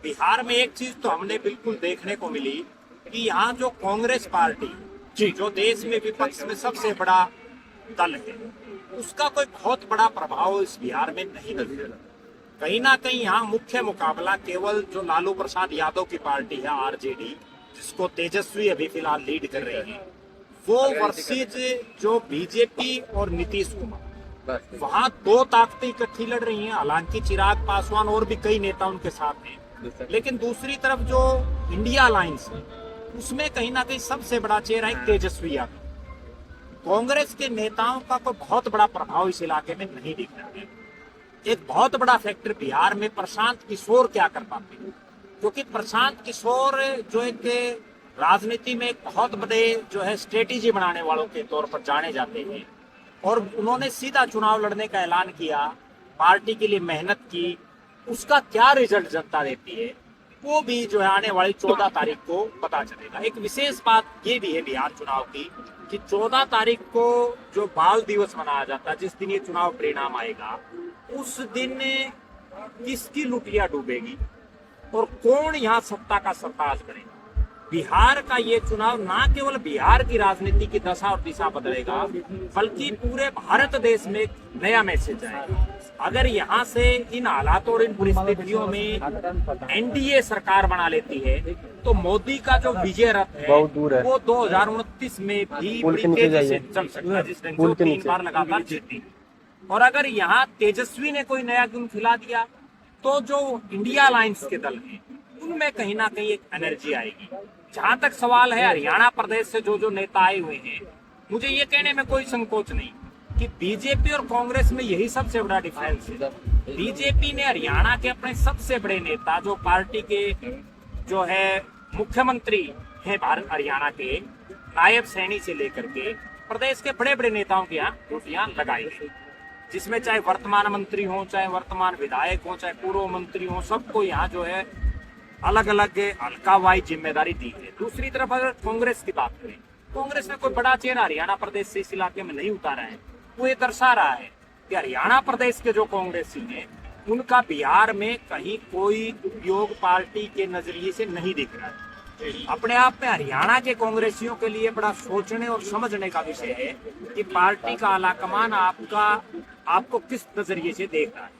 बिहार में एक चीज तो हमने बिल्कुल देखने को मिली कि यहाँ जो कांग्रेस पार्टी जी जो देश में विपक्ष में सबसे बड़ा दल है, उसका कोई बहुत बड़ा प्रभाव इस बिहार में नहीं नजर। कहीं ना कहीं यहाँ मुख्य मुकाबला केवल जो लालू प्रसाद यादव की पार्टी है आरजेडी, जिसको तेजस्वी अभी फिलहाल लीड कर रही है, वो वर्सेज जो बीजेपी और नीतीश कुमार। वहां दो ताकतें इकट्ठी लड़ रही हैं। हालांकि चिराग पासवान और भी कई नेता उनके साथ हैं, लेकिन दूसरी तरफ जो इंडिया अलायंस है उसमें कहीं ना कहीं सबसे बड़ा चेहरा है तेजस्वी यादव। कांग्रेस के नेताओं का कोई बहुत बड़ा प्रभाव इस इलाके में नहीं दिख रहा है। एक बहुत बड़ा फैक्टर बिहार में प्रशांत किशोर क्या कर पाते हैं, क्योंकि प्रशांत किशोर जो एक राजनीति में एक बहुत बड़े जो है स्ट्रेटेजी बनाने वालों के तौर पर जाने जाते हैं, और उन्होंने सीधा चुनाव लड़ने का ऐलान किया, पार्टी के लिए मेहनत की। उसका क्या रिजल्ट जनता देती है वो भी जो है आने वाली 14 तारीख को पता चलेगा। एक विशेष बात ये भी है बिहार चुनाव की कि 14 तारीख को जो बाल दिवस मनाया जाता है, जिस दिन ये चुनाव परिणाम आएगा, उस दिन किसकी लुटिया डूबेगी और कौन यहाँ सत्ता का सरताज बनेगा। बिहार का ये चुनाव ना केवल बिहार की राजनीति की दशा और दिशा बदलेगा, बल्कि पूरे भारत देश में एक नया मैसेज आएगा। अगर यहाँ से इन हालातों और इन परिस्थितियों में एनडीए सरकार बना लेती है, तो मोदी का जो विजय रथ है वो 2029 में भी बड़ी तेजी से चल सकता है, जिसने जो 3 बार लगातार जीती। और अगर यहाँ तेजस्वी ने कोई नया गुण खिला दिया, तो जो इंडिया अलायंस के दल हैं उनमें कहीं ना कहीं एक एनर्जी आएगी। जहां तक सवाल है हरियाणा प्रदेश से जो नेता आए हुए हैं, मुझे ये कहने में कोई संकोच नहीं कि बीजेपी और कांग्रेस में यही सबसे बड़ा डिफरेंस है। बीजेपी ने हरियाणा के अपने सबसे बड़े नेता, जो पार्टी के जो है मुख्यमंत्री हैं भारत हरियाणा के, नायब सैनी से लेकर के प्रदेश के बड़े बड़े नेताओं के यहाँ लगाई है, जिसमें चाहे वर्तमान मंत्री हो, चाहे वर्तमान विधायक हो, चाहे पूर्व मंत्री हो, सबको यहाँ जो है अलग अलग हल्कावाई जिम्मेदारी दी है। दूसरी तरफ अगर कांग्रेस की बात करें, कांग्रेस ने कोई बड़ा चेहरा हरियाणा प्रदेश से इस इलाके में नहीं उतारा है। वो ये दर्शा रहा है कि हरियाणा प्रदेश के जो कांग्रेसी हैं उनका बिहार में कहीं कोई उपयोग पार्टी के नजरिए से नहीं दिख रहा है। अपने आप में हरियाणा के कांग्रेसियों के लिए बड़ा सोचने और समझने का विषय है कि पार्टी का आलाकमान आपको किस नजरिए से देख रहा है।